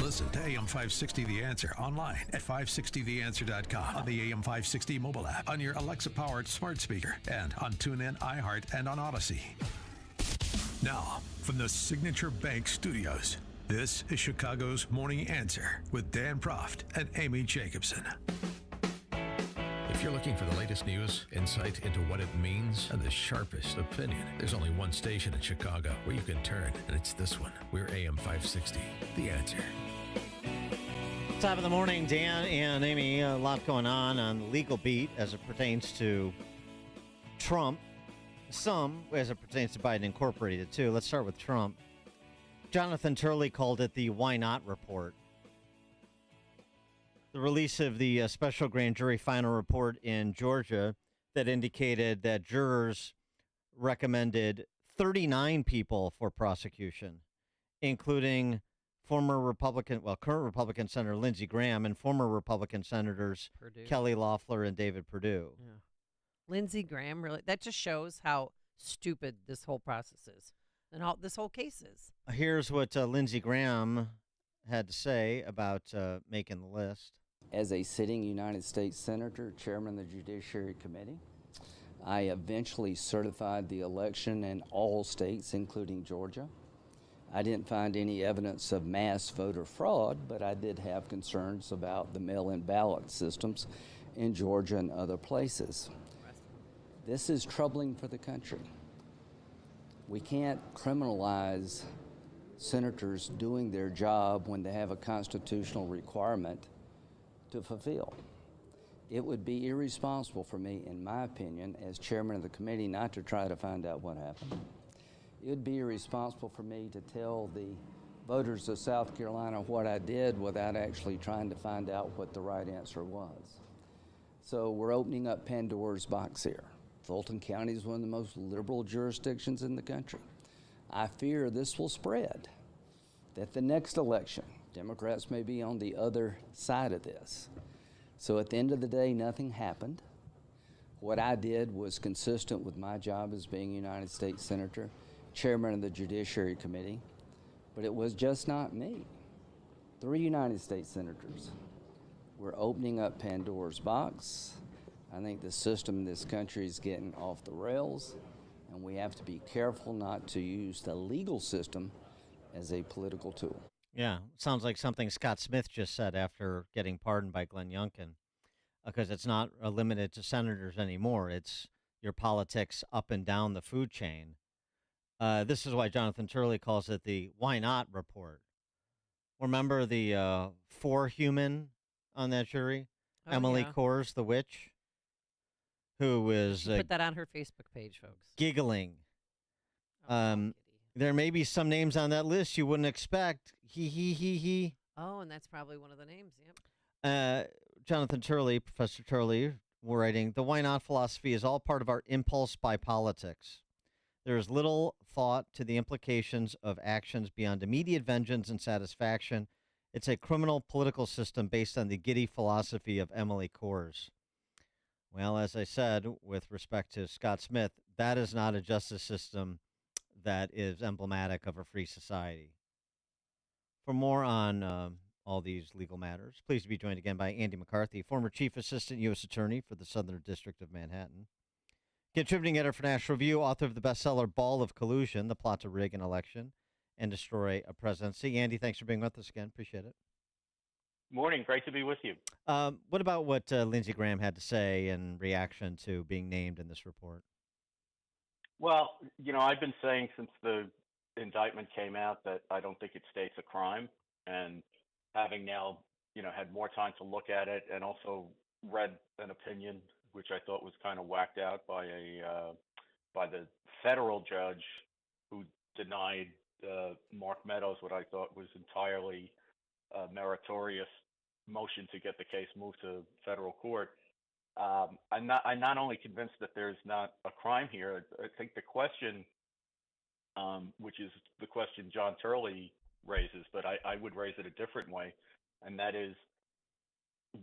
Listen to AM 560 The Answer online at 560theanswer.com, on the AM 560 mobile app, on your Alexa-powered smart speaker, and on TuneIn, iHeart, and on Odyssey. Now, from the Signature Bank Studios, this is Chicago's Morning Answer with Dan Proft and Amy Jacobson. If you're looking for the latest news, insight into what it means, and the sharpest opinion, there's only one station in Chicago where you can turn, and it's this one. We're AM 560, The Answer. Top of the morning, Dan and Amy. A lot going on the legal beat as it pertains to Trump. Some as it pertains to Biden Incorporated, too. Let's start with Trump. Jonathan Turley called it the Why Not Report. The release of the special grand jury final report in Georgia that indicated that jurors recommended 39 people for prosecution, including current Republican Senator Lindsey Graham and former Republican Senators Kelly Loeffler and David Perdue. Yeah. Lindsey Graham, really, that just shows how stupid this whole process is and how this whole case is. Here's what Lindsey Graham had to say about making the list. As a sitting United States Senator, Chairman of the Judiciary Committee, I eventually certified the election in all states, including Georgia. I didn't find any evidence of mass voter fraud, but I did have concerns about the mail-in ballot systems in Georgia and other places. This is troubling for the country. We can't criminalize senators doing their job when they have a constitutional requirement to fulfill. It would be irresponsible for me, in my opinion, as chairman of the committee, not to try to find out what happened. It would be irresponsible for me to tell the voters of South Carolina what I did without actually trying to find out what the right answer was. So we're opening up Pandora's box here. Fulton County is one of the most liberal jurisdictions in the country. I fear this will spread, that the next election, Democrats may be on the other side of this. So at the end of the day, nothing happened. What I did was consistent with my job as being a United States Senator, Chairman of the Judiciary Committee, but it was just not me. 3 United States Senators. We're opening up Pandora's box. I think the system in this country is getting off the rails, and we have to be careful not to use the legal system as a political tool. Yeah, sounds like something Scott Smith just said after getting pardoned by Glenn Youngkin, because it's not limited to senators anymore. It's your politics up and down the food chain. This is why Jonathan Turley calls it the Why Not Report. Remember the forehuman on that jury? Emily Coors, the witch, who was... put that on her Facebook page, folks. Giggling. There may be some names on that list you wouldn't expect. He. Oh, and that's probably one of the names, yep. Jonathan Turley, Professor Turley, writing, the why not philosophy is all part of our impulse by politics. There is little thought to the implications of actions beyond immediate vengeance and satisfaction. It's a criminal political system based on the giddy philosophy of Emily Coors. Well, as I said, with respect to Scott Smith, that is not a justice system that is emblematic of a free society. For more on all these legal matters, pleased to be joined again by Andy McCarthy, former Chief Assistant U.S. Attorney for the Southern District of Manhattan, contributing editor for National Review, author of the bestseller Ball of Collusion, The Plot to Rig an Election and Destroy a Presidency. Andy, thanks for being with us again. Appreciate it. Morning. Great to be with you. What about what Lindsey Graham had to say in reaction to being named in this report? Well, I've been saying since the indictment came out that I don't think it states a crime. And having now, had more time to look at it and also read an opinion, which I thought was kind of whacked out by the federal judge who denied Mark Meadows what I thought was entirely meritorious motion to get the case moved to federal court. I'm not only convinced that there's not a crime here. I think the question, which is the question John Turley raises, but I would raise it a different way, and that is,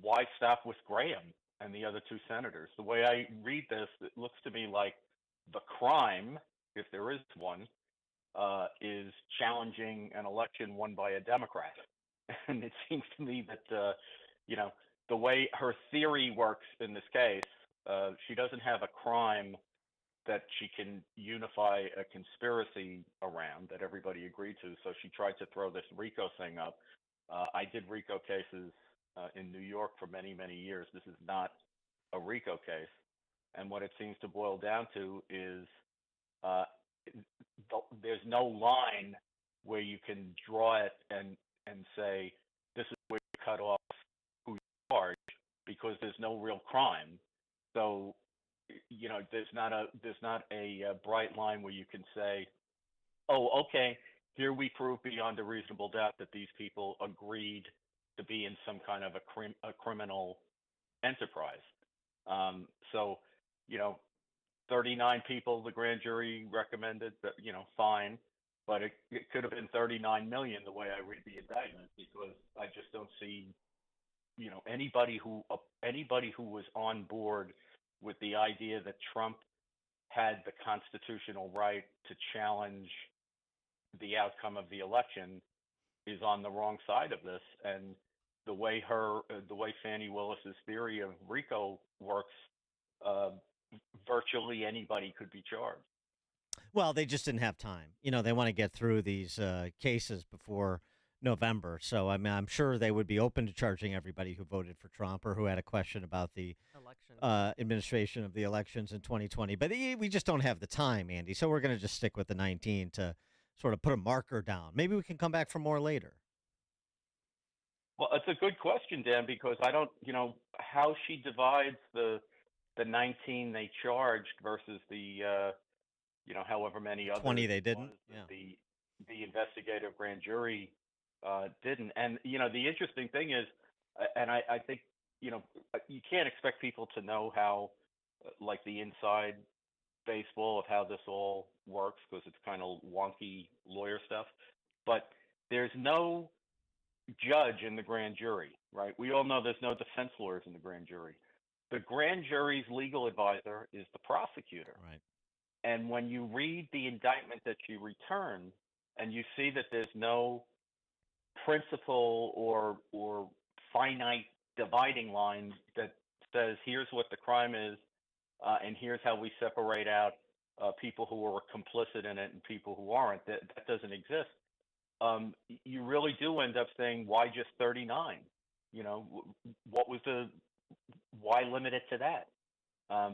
why stop with Graham and the other 2 senators? The way I read this, it looks to me like the crime, if there is one, is challenging an election won by a Democrat. And it seems to me that you know, the way her theory works in this case, she doesn't have a crime that she can unify a conspiracy around that everybody agreed to. So she tried to throw this RICO thing up. I did RICO cases in New York for many, many years. This is not a RICO case. And what it seems to boil down to is uh, there's no line where you can draw it and say, this is where you cut off who's charged because there's no real crime. So there's not a bright line where you can say, oh, okay, here we prove beyond a reasonable doubt that these people agreed to be in some kind of a criminal enterprise. So, you know, 39 people the grand jury recommended, that, fine, but it could have been 39 million the way I read the indictment, because I just don't see, anybody who was on board with the idea that Trump had the constitutional right to challenge the outcome of the election is on the wrong side of this. And the way Fannie Willis's theory of RICO works, uh, virtually anybody could be charged. Well, they just didn't have time. They want to get through these cases before November. So, I mean, I'm sure they would be open to charging everybody who voted for Trump or who had a question about the Election. administration of the elections in 2020. But we just don't have the time, Andy. So we're going to just stick with the 19 to sort of put a marker down. Maybe we can come back for more later. Well, it's a good question, Dan, because I don't, how she divides the 19 they charged versus the however many others 20 they didn't. was that Yeah. the investigative grand jury didn't. And the interesting thing is, and I think you can't expect people to know how like the inside baseball of how this all works, because it's kind of wonky lawyer stuff. But there's no judge in the grand jury, right? We all know there's no defense lawyers in the grand jury. The grand jury's legal advisor is the prosecutor. Right. And when you read the indictment that she returned, and you see that there's no principle or finite dividing line that says here's what the crime is, and here's how we separate out people who are complicit in it and people who aren't. That doesn't exist. You really do end up saying, why just 39? What was why limit it to that?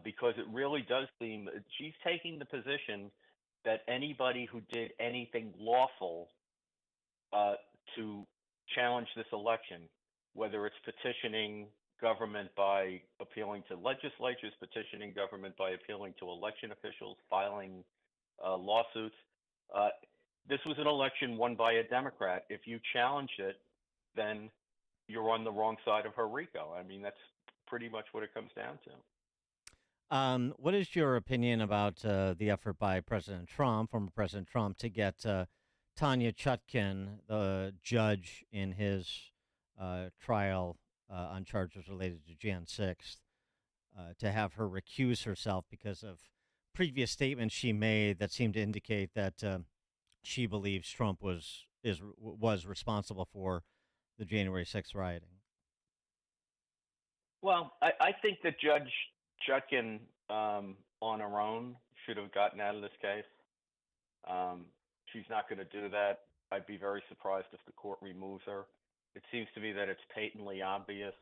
Because it really does seem that she's taking the position that anybody who did anything lawful to challenge this election, whether it's petitioning government by appealing to legislatures, petitioning government by appealing to election officials, filing lawsuits. This was an election won by a Democrat. If you challenge it, then you're on the wrong side of her RICO. I mean, that's pretty much what it comes down to. What is your opinion about the effort by former President Trump, to get Tanya Chutkin, the judge in his trial on charges related to Jan 6th, to have her recuse herself because of previous statements she made that seemed to indicate that she believes Trump was responsible for the January 6th rioting? Well, I think that Judge Chutkin, on her own, should have gotten out of this case. She's not going to do that. I'd be very surprised if the court removes her. It seems to me that it's patently obvious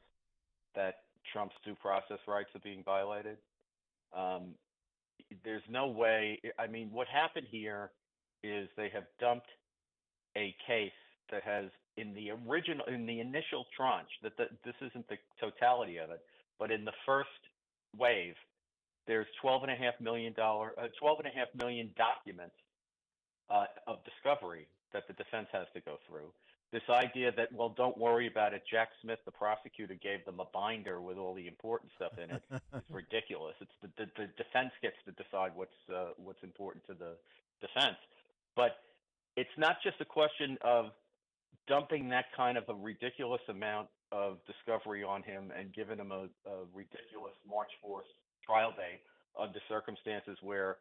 that Trump's due process rights are being violated. There's no way. I mean, what happened here is they have dumped a case that has, in the initial tranche, this isn't the totality of it, but in the first wave, there's $12.5 million documents of discovery that the defense has to go through. This idea that, well, don't worry about it, Jack Smith, the prosecutor, gave them a binder with all the important stuff in it, is ridiculous. It's the defense gets to decide what's important to the defense. But it's not just a question of dumping that kind of a ridiculous amount of discovery on him and giving him a ridiculous March 4th trial date under circumstances where,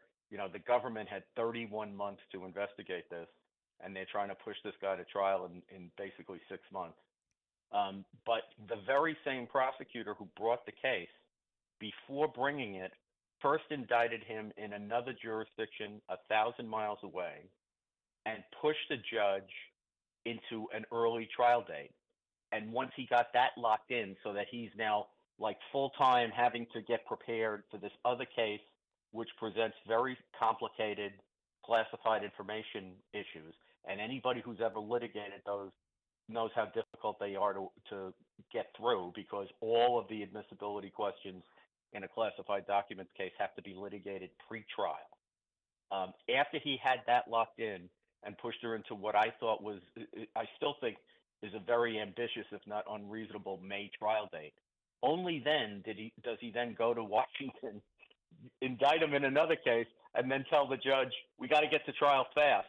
the government had 31 months to investigate this. and they're trying to push this guy to trial in basically 6 months. But the very same prosecutor who brought the case, before bringing it, first indicted him in another jurisdiction 1,000 miles away and pushed the judge into an early trial date. And once he got that locked in, so that he's now like full time having to get prepared for this other case, which presents very complicated classified information issues. And anybody who's ever litigated those knows how difficult they are to get through, because all of the admissibility questions in a classified documents case have to be litigated pre-trial. After he had that locked in and pushed her into what I thought was, I still think is a very ambitious, if not unreasonable, May trial date. Only then does he then go to Washington, indict him in another case, and then tell the judge, we got to get to trial fast,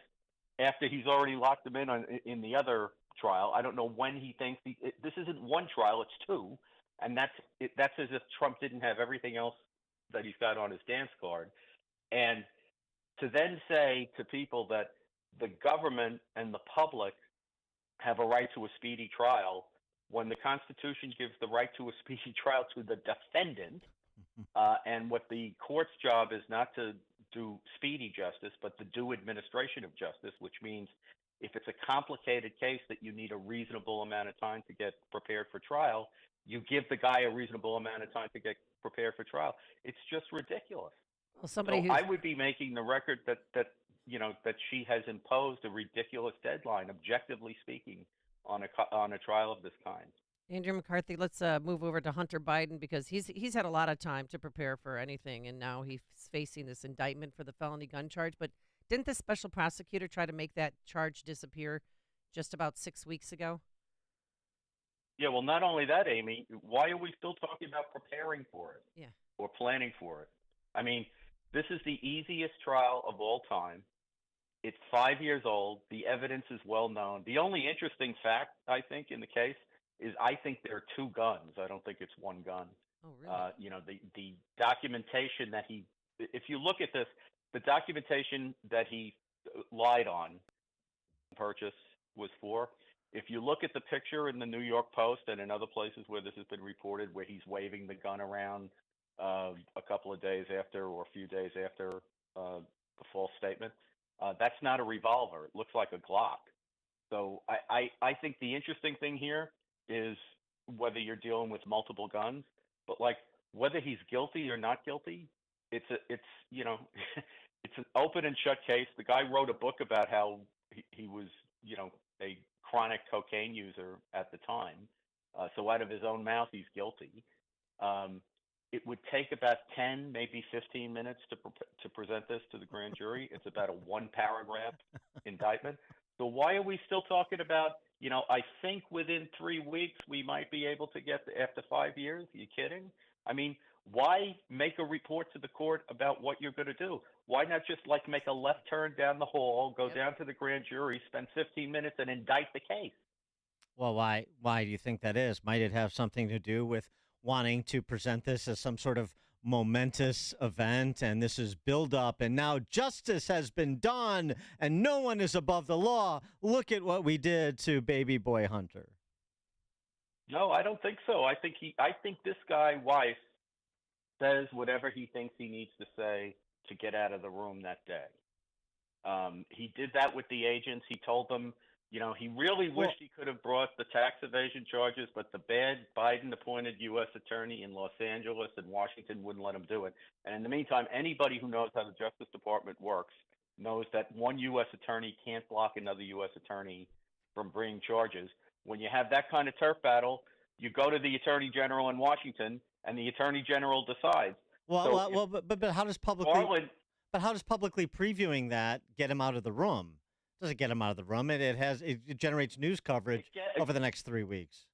after he's already locked him in the other trial. I don't know when he thinks this isn't one trial, it's two. And that's as if Trump didn't have everything else that he's got on his dance card. And to then say to people that the government and the public have a right to a speedy trial, when the Constitution gives the right to a speedy trial to the defendant, and what the court's job is not to do speedy justice, but to do administration of justice, which means if it's a complicated case that you need a reasonable amount of time to get prepared for trial, you give the guy a reasonable amount of time to get prepared for trial. It's just ridiculous. Well, somebody I would be making the record that she has imposed a ridiculous deadline, objectively speaking, on a trial of this kind. Andrew McCarthy, let's move over to Hunter Biden, because he's had a lot of time to prepare for anything, and now he's facing this indictment for the felony gun charge. But didn't the special prosecutor try to make that charge disappear just about 6 weeks ago? Yeah, well, not only that, Amy, why are we still talking about preparing for it? Yeah. Or planning for it? I mean, this is the easiest trial of all time. It's 5 years old. The evidence is well known. The only interesting fact, I think, in the case is I think there are two guns. I don't think it's one gun. Oh, really? The documentation that if you look at this, the documentation that he lied on purchase was for. If you look at the picture in the New York Post and in other places where this has been reported, where he's waving the gun around a couple of days after or a few days after the false statement, that's not a revolver. It looks like a Glock. So I think the interesting thing here is whether you're dealing with multiple guns, but like whether he's guilty or not guilty, it's it's an open and shut case. The guy wrote a book about how he was a chronic cocaine user at the time. So out of his own mouth, he's guilty. It would take about 10, maybe 15 minutes to present this to the grand jury. It's about a one-paragraph indictment. So why are we still talking about, I think within 3 weeks we might be able to get after 5 years? Are you kidding? I mean, why make a report to the court about what you're going to do? Why not just make a left turn down the hall, go down to the grand jury, spend 15 minutes and indict the case? Well, why do you think that is? Might it have something to do with wanting to present this as some sort of momentous event, and this is build up, and now justice has been done and no one is above the law? Look at what we did to baby boy Hunter. No, I don't think so. I think this guy Weiss says whatever he thinks he needs to say to get out of the room that day. He did that with the agents. He told them, he really wished he could have brought the tax evasion charges, but the bad Biden-appointed U.S. attorney in Los Angeles and Washington wouldn't let him do it. And in the meantime, anybody who knows how the Justice Department works knows that one U.S. attorney can't block another U.S. attorney from bringing charges. When you have that kind of turf battle, you go to the Attorney General in Washington, and the Attorney General decides. But how does publicly previewing that get him out of the room? Doesn't get him out of the room. It generates news coverage over the next 3 weeks.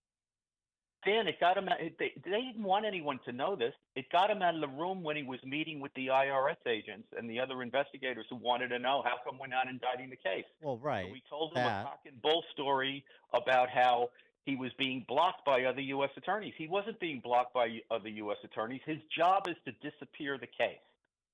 Dan, it got him out. They didn't want anyone to know this. It got him out of the room when he was meeting with the IRS agents and the other investigators who wanted to know, how come we're not indicting the case? Well, right. So we told him a cock and bull story about how he was being blocked by other U.S. attorneys. He wasn't being blocked by other U.S. attorneys. His job is to disappear the case.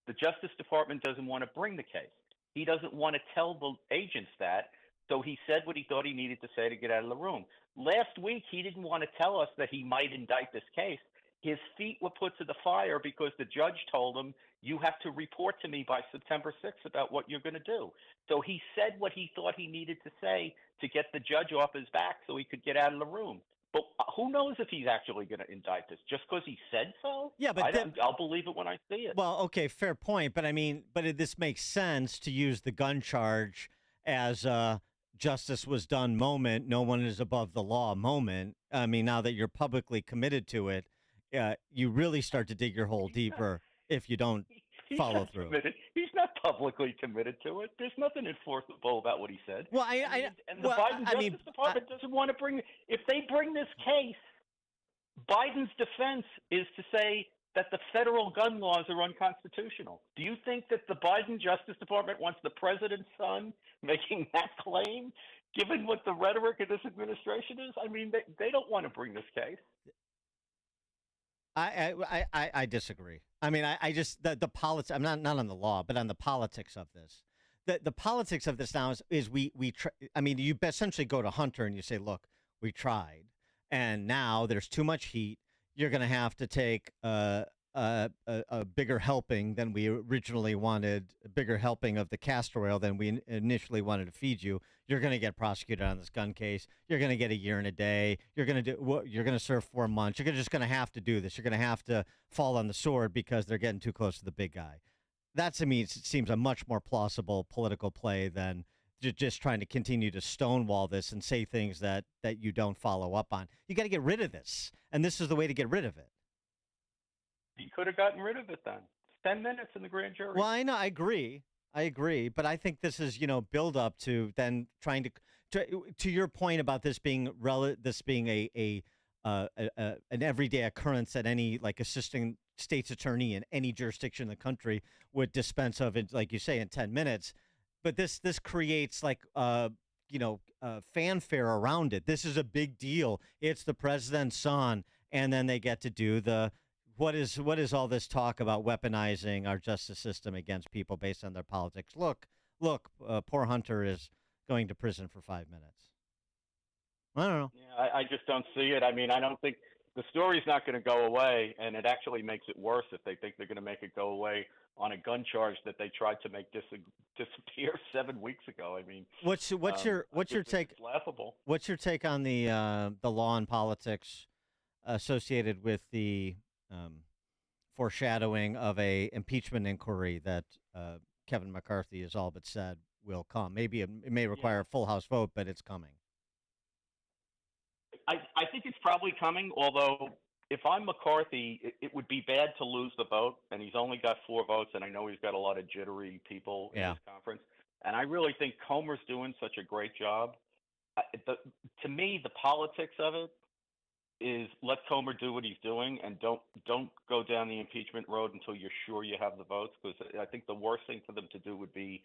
The Justice Department doesn't want to bring the case. He doesn't want to tell the agents that. So he said what he thought he needed to say to get out of the room. Last week, he didn't want to tell us that he might indict this case. His feet were put to the fire because the judge told him, you have to report to me by September 6th about what you're going to do. So he said what he thought he needed to say to get the judge off his back so he could get out of the room. But who knows if he's actually going to indict us? Just because he said so? Yeah, but I'll believe it when I see it. Well, okay, fair point. But I mean, this makes sense to use the gun charge as a justice was done moment, no one is above the law moment. I mean, now that you're publicly committed to it, you really start to dig your hole deeper if you don't follow through. Committed. He's not publicly committed to it. There's nothing enforceable about what he said. Well, and the Biden Justice Department doesn't want to bring. If they bring this case, Biden's defense is to say that the federal gun laws are unconstitutional. Do you think that the Biden Justice Department wants the president's son making that claim, given what the rhetoric of this administration is? I mean, they don't want to bring this case. I disagree. I mean, I just the politics. I'm not on the law, but on the politics of this. The politics of this now is we I mean, you essentially go to Hunter and you say, look, we tried, and now there's too much heat. You're going to have to take a bigger helping than we originally wanted, a bigger helping of the castor oil than we initially wanted to feed you. You're going to get prosecuted on this gun case. You're going to get a year and a day. You're going to serve 4 months. You're just going to have to do this. You're going to have to fall on the sword because they're getting too close to the big guy. That to me seems a much more plausible political play than just trying to continue to stonewall this and say things that you don't follow up on. You got to get rid of this, and this is the way to get rid of it. You could have gotten rid of it then. 10 minutes in the grand jury. Well, I know, I agree, but I think this is build up to then trying to your point about this being an everyday occurrence that any assistant state's attorney in any jurisdiction in the country would dispense of it, like you say, in 10 minutes. But this creates fanfare around it. This is a big deal. It's the president's son, and then they get to do the. What is all this talk about weaponizing our justice system against people based on their politics? Look, poor Hunter is going to prison for 5 minutes. I don't know. Yeah, I just don't see it. I mean, I don't think the story's not going to go away, and it actually makes it worse if they think they're going to make it go away on a gun charge that they tried to make disappear 7 weeks ago. I mean, what's your take? It's laughable. What's your take on the law and politics associated with the foreshadowing of a impeachment inquiry that Kevin McCarthy has all but said will come? Maybe it may require a full House vote, but it's coming. I think it's probably coming, although if I'm McCarthy, it would be bad to lose the vote, and he's only got 4 votes, and I know he's got a lot of jittery people in this conference. And I really think Comer's doing such a great job. To me, the politics of it is let Comer do what he's doing, and don't go down the impeachment road until you're sure you have the votes, because I think the worst thing for them to do would be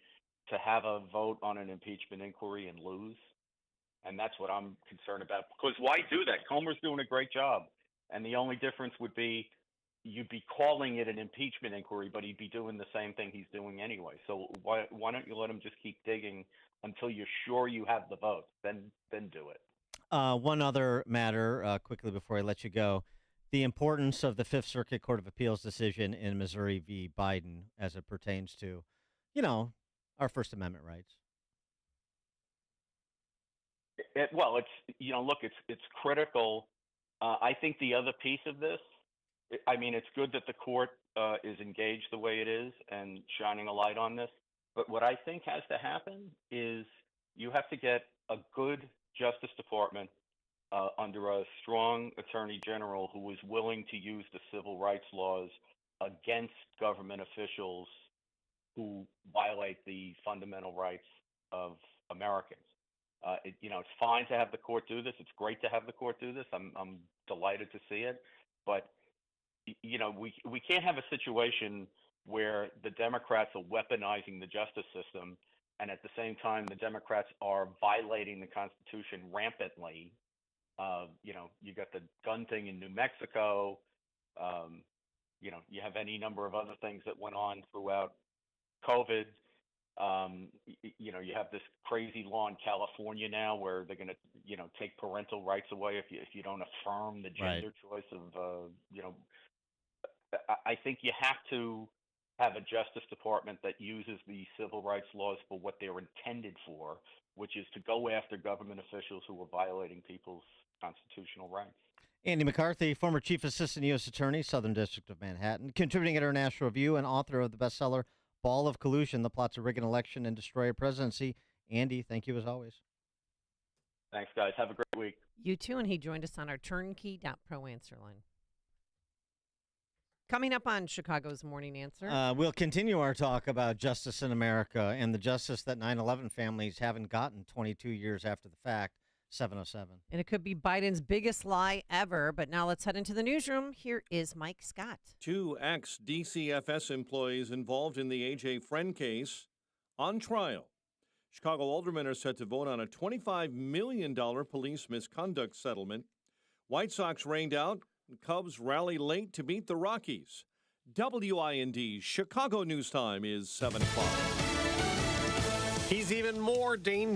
to have a vote on an impeachment inquiry and lose. And that's what I'm concerned about, because why do that? Comer's doing a great job. And the only difference would be you'd be calling it an impeachment inquiry, but he'd be doing the same thing he's doing anyway. So why don't you let him just keep digging until you're sure you have the votes? Then do it. One other matter, quickly before I let you go, the importance of the Fifth Circuit Court of Appeals decision in Missouri v. Biden as it pertains to, our First Amendment rights. It's critical. I think the other piece of this, it's good that the court is engaged the way it is and shining a light on this. But what I think has to happen is you have to get a good Justice Department under a strong Attorney General who is willing to use the civil rights laws against government officials who violate the fundamental rights of Americans. It's fine to have the court do this. It's great to have the court do this. I'm delighted to see it. But, we can't have a situation where the Democrats are weaponizing the justice system, and at the same time, the Democrats are violating the Constitution rampantly. You got the gun thing in New Mexico. You have any number of other things that went on throughout COVID. You have this crazy law in California now where they're going to, take parental rights away if you don't affirm the Right. gender choice of, I think you have to have a Justice Department that uses the civil rights laws for what they're intended for, which is to go after government officials who are violating people's constitutional rights. Andy McCarthy, former Chief Assistant U.S. Attorney, Southern District of Manhattan, contributing editor, National Review, and author of the bestseller Ball of Collusion, The Plot to Rig an Election and Destroy a Presidency. Andy, thank you as always. Thanks, guys. Have a great week. You too, and he joined us on our turnkey.pro answer line. Coming up on Chicago's Morning Answer. We'll continue our talk about justice in America and the justice that 9/11 families haven't gotten 22 years after the fact. 707. And it could be Biden's biggest lie ever. But now let's head into the newsroom. Here is Mike Scott. 2 ex-DCFS employees involved in the A.J. Friend case on trial. Chicago aldermen are set to vote on a $25 million police misconduct settlement. White Sox rained out, and Cubs rally late to beat the Rockies. WIND Chicago News Time is 7 o'clock. He's even more dangerous.